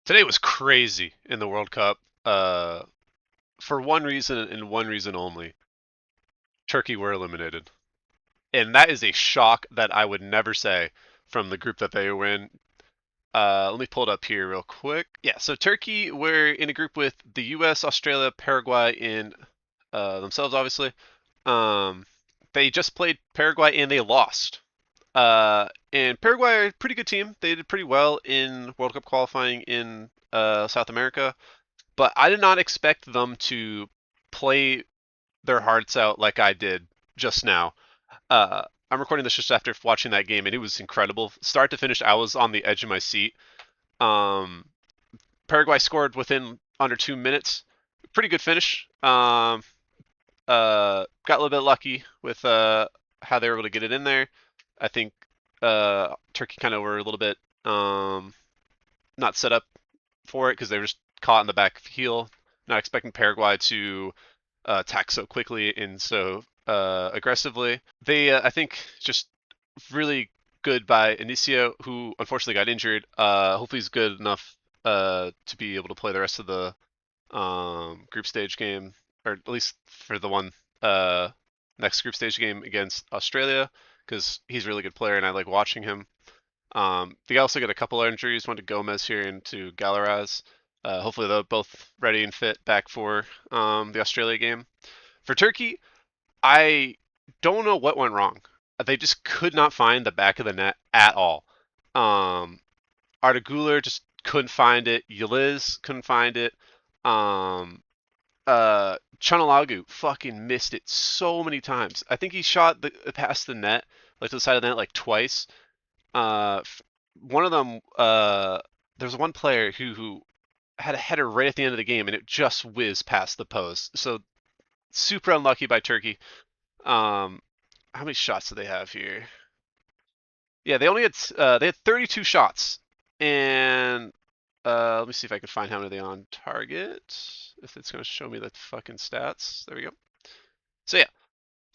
Today was crazy in the World Cup. For one reason and one reason only. Turkey were eliminated. And that is a shock that I would never say from the group that they were in. Let me pull it up here real quick. Yeah, so Turkey were in a group with the US, Australia, Paraguay, and themselves, obviously. Um, they just played Paraguay and they lost. And Paraguay are a pretty good team. They did pretty well in World Cup qualifying in South America. But I did not expect them to play their hearts out like I did just now. I'm recording this just after watching that game, and it was incredible. Start to finish, I was on the edge of my seat. Um, Paraguay scored within under 2 minutes. Pretty good finish. Got a little bit lucky with how they were able to get it in there. I think Turkey kind of were a little bit not set up for it because they were just caught in the back heel, not expecting Paraguay to attack so quickly and so aggressively. They, I think, just really good by Inicio, who unfortunately got injured. Hopefully, he's good enough to be able to play the rest of the group stage game, or at least for the one uh, next group stage game against Australia, because he's a really good player and I like watching him. They also got a couple of injuries, one to Gomez here and to Galaraz. Hopefully they're both ready and fit back for the Australia game. For Turkey, I don't know what went wrong. They just could not find the back of the net at all. Um, Arda Güler just couldn't find it. Yeliz couldn't find it. Um, Chanalagu fucking missed it so many times. I think he shot past the net, like to the side of the net, like twice. Uh, One of them, there was one player who had a header right at the end of the game, and it just whizzed past the post. So super unlucky by Turkey. Um, how many shots do they have here? Yeah, they had 32 shots, and let me see if I can find how many they on target. If it's gonna show me the fucking stats, there we go. So yeah,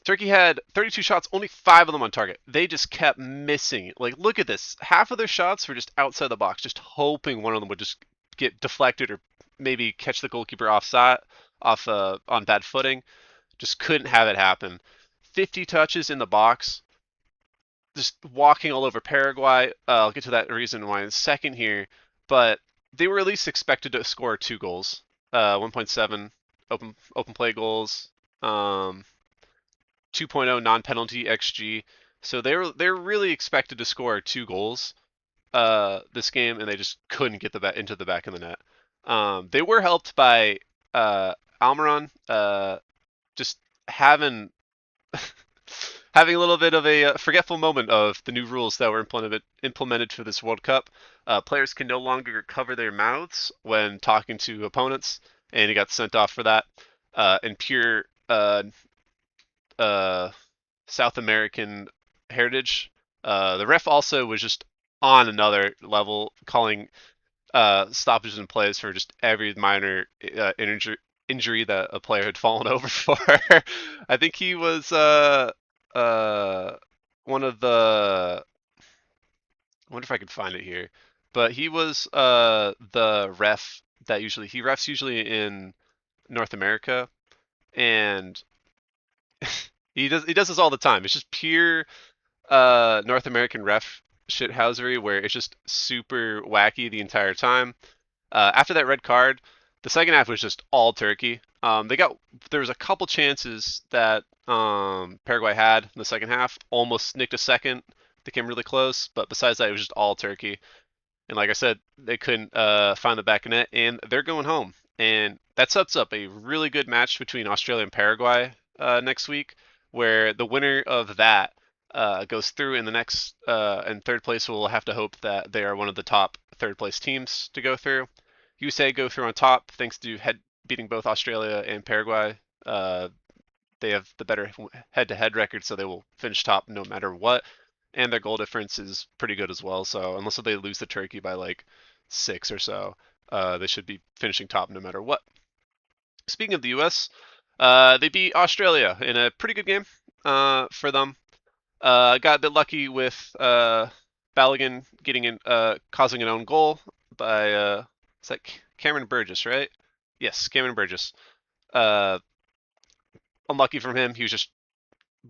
Turkey had 32 shots, only 5 of them on target. They just kept missing. Like, look at this. Half of their shots were just outside the box, just hoping one of them would just get deflected or maybe catch the goalkeeper offside, off on bad footing. Just couldn't have it happen. 50 touches in the box, just walking all over Paraguay. I'll get to that reason why in a second here, but they were at least expected to score 2 goals, 1.7 open play goals. 2.0 non-penalty xG. So they're really expected to score 2 goals this game, and they just couldn't get into the back of the net. They were helped by Almiron just having having a little bit of a forgetful moment of the new rules that were implemented for this World Cup. Players can no longer cover their mouths when talking to opponents, and he got sent off for that. In pure uh, South American heritage. The ref also was just on another level, calling stoppages and plays for just every minor injury that a player had fallen over for. I think he was uh, one of the. I wonder if I could find it here, but he was the ref that he refs usually in North America, and he does this all the time. It's just pure North American ref shithousery where it's just super wacky the entire time. After that red card, the second half was just all Turkey. There was a couple chances that Paraguay had in the second half, almost nicked a second. They came really close, but besides that, it was just all Turkey. And like I said, they couldn't find the back of net, and they're going home. And that sets up a really good match between Australia and Paraguay next week, where the winner of that goes through in the next, and third place will have to hope that they are one of the top third place teams to go through. USA go through on top thanks to beating both Australia and Paraguay. Uh, they have the better head-to-head record, so they will finish top no matter what. And their goal difference is pretty good as well. So unless they lose to Turkey by like 6 or so, they should be finishing top no matter what. Speaking of the U.S., they beat Australia in a pretty good game for them. Got a bit lucky with Balogun causing an own goal by Is that Cameron Burgess, right? Yes, Cameron Burgess. Uh, Unlucky from him. He was just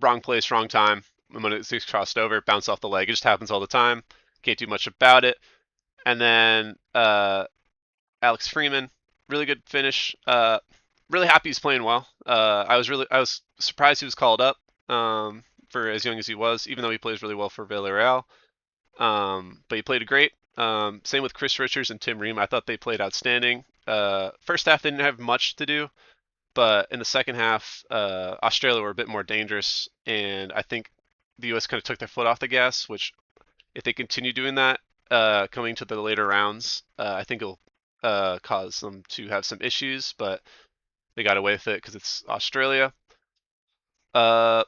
wrong place, wrong time. And when it's crossed over, it bounced off the leg. It just happens all the time. Can't do much about it. And then Alex Freeman, really good finish. Really happy he's playing well. I was surprised he was called up for as young as he was, even though he plays really well for Villarreal. But he played great. Same with Chris Richards and Tim Ream. I thought they played outstanding. First half they didn't have much to do, but in the second half, Australia were a bit more dangerous, and I think the U.S. kind of took their foot off the gas. Which, if they continue doing that, coming to the later rounds, I think it'll cause them to have some issues. But they got away with it because it's Australia. Uh,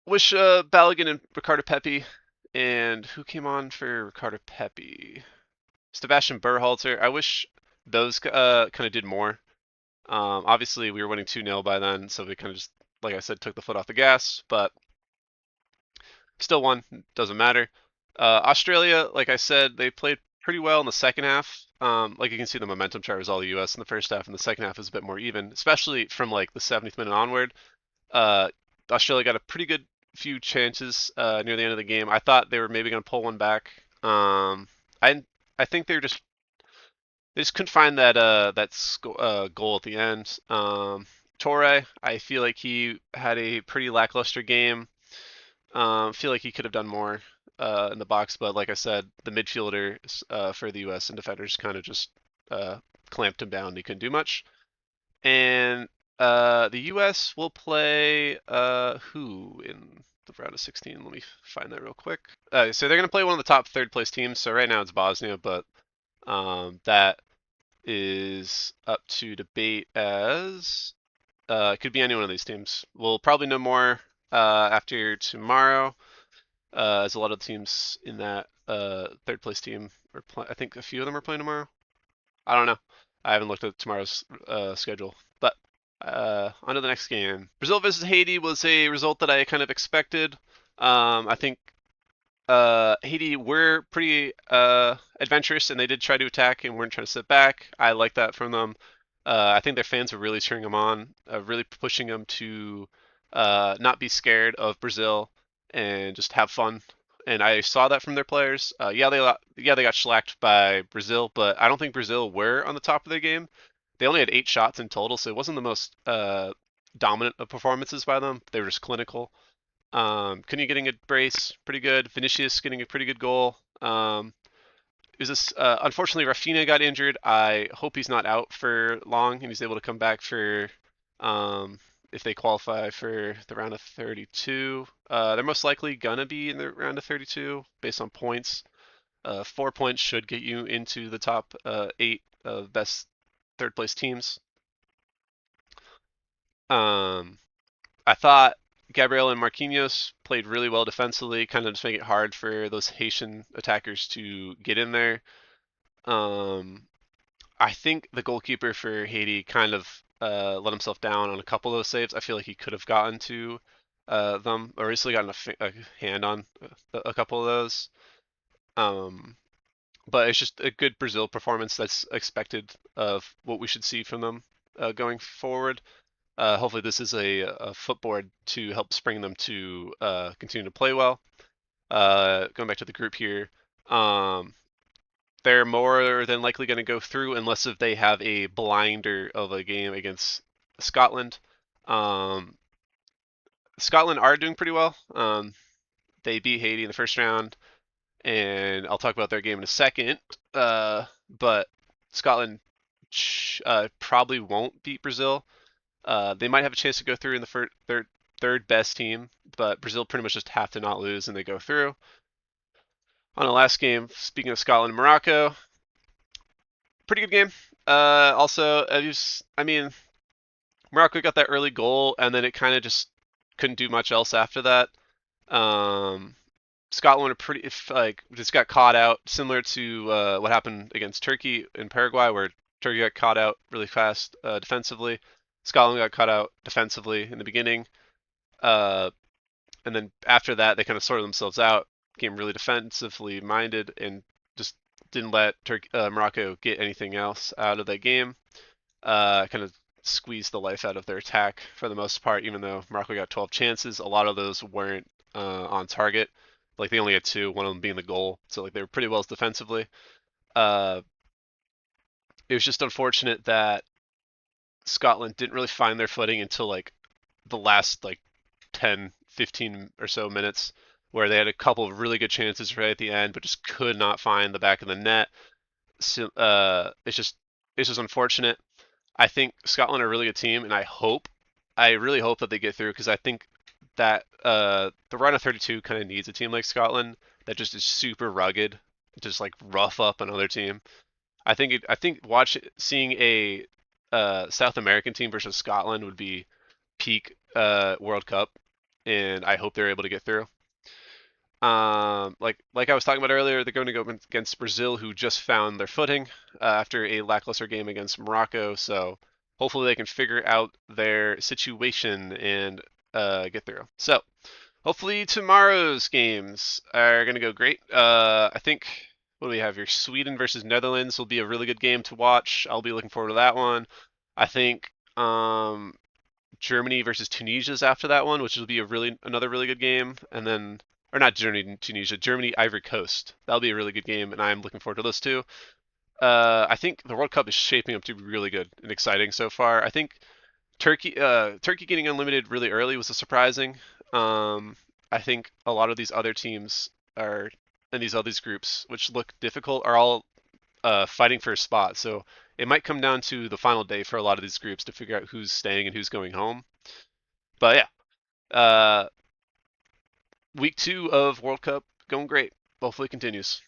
wish Balogun and Ricardo Pepi, and who came on for Ricardo Pepi? Sebastian Berhalter. I wish those kind of did more. Obviously, we were winning 2-0 by then, so we kind of just, like I said, took the foot off the gas, but still won. Doesn't matter. Australia, like I said, they played pretty well in the second half. Like you can see, the momentum chart was all the U.S. in the first half, and the second half was a bit more even, especially from like the 70th minute onward. Uh, Australia got a pretty good few chances near the end of the game. I thought they were maybe going to pull one back. I I think they just couldn't find that goal at the end. Torre, I feel like he had a pretty lackluster game. Feel like he could have done more in the box, but like I said, the midfielders for the U.S. and defenders kind of just uh, clamped him down. He couldn't do much. And the U.S. will play who in the round of 16? Let me find that real quick. So they're going to play one of the top third place teams. So right now it's Bosnia, but that is up to debate as it could be any one of these teams. We'll probably know more after tomorrow, as a lot of the teams in that third place team I think a few of them are playing tomorrow. I don't know. I haven't looked at tomorrow's schedule. But on to the next game. Brazil versus Haiti was a result that I kind of expected. I think Haiti were pretty adventurous, and they did try to attack and weren't trying to sit back. I like that from them. I think their fans were really cheering them on, really pushing them to not be scared of Brazil and just have fun. And I saw that from their players. Yeah, they got shellacked by Brazil, but I don't think Brazil were on the top of their game. They only had 8 shots in total, so it wasn't the most dominant of performances by them. They were just clinical. Cunha getting a brace, pretty good. Vinicius getting a pretty good goal. It was this. Unfortunately, Rafinha got injured. I hope he's not out for long and he's able to come back for if they qualify for the round of 32. They're most likely gonna be in the round of 32 based on points. 4 points should get you into the top 8 of best third place teams. Um, I thought Gabriel and Marquinhos played really well defensively, kind of just make it hard for those Haitian attackers to get in there. Um, I think the goalkeeper for Haiti kind of let himself down on a couple of those saves. I feel like he could have gotten to them, or at least gotten a hand on a couple of those. Um, but it's just a good Brazil performance that's expected of what we should see from them going forward. Hopefully, this is a footboard to help spring them to continue to play well. Going back to the group here, um, they're more than likely going to go through unless if they have a blinder of a game against Scotland. Um, Scotland are doing pretty well. They beat Haiti in the first round, and I'll talk about their game in a second. But Scotland probably won't beat Brazil. They might have a chance to go through in the third best team, but Brazil pretty much just have to not lose and they go through. On the last game, speaking of Scotland and Morocco, pretty good game. Also, I mean, Morocco got that early goal and then it kind of just couldn't do much else after that. Um, Scotland are pretty like just got caught out, similar to what happened against Turkey in Paraguay, where Turkey got caught out really fast defensively. Scotland got caught out defensively in the beginning, uh, and then after that they kind of sorted themselves out, became really defensively minded, and just didn't let Morocco get anything else out of that game. Kind of squeezed the life out of their attack for the most part, even though Morocco got 12 chances. A lot of those weren't on target. Like they only had two, one of them being the goal. So like they were pretty well defensively. Uh, it was just unfortunate that Scotland didn't really find their footing until like the last like 10, 15 or so minutes, where they had a couple of really good chances right at the end, but just could not find the back of the net. So, it's just unfortunate. I think Scotland are a really good team, and I really hope that they get through because I think that the run of 32 kind of needs a team like Scotland that just is super rugged, just like rough up another team. I think seeing a South American team versus Scotland would be peak World Cup, and I hope they're able to get through. Like I was talking about earlier, they're going to go against Brazil, who just found their footing after a lackluster game against Morocco. So hopefully they can figure out their situation and get through. So hopefully tomorrow's games are going to go great. I think what do we have here? Sweden versus Netherlands will be a really good game to watch. I'll be looking forward to that one. I think Germany versus Tunisia's after that one, which will be another really good game, and then or not Germany Tunisia, Germany Ivory Coast. That'll be a really good game, and I'm looking forward to those two. I think the World Cup is shaping up to be really good and exciting so far. I think Turkey getting unlimited really early was a surprising. I think a lot of these other teams are in these other groups, which look difficult, are all fighting for a spot. So it might come down to the final day for a lot of these groups to figure out who's staying and who's going home. But yeah, week two of World Cup going great. Hopefully it continues.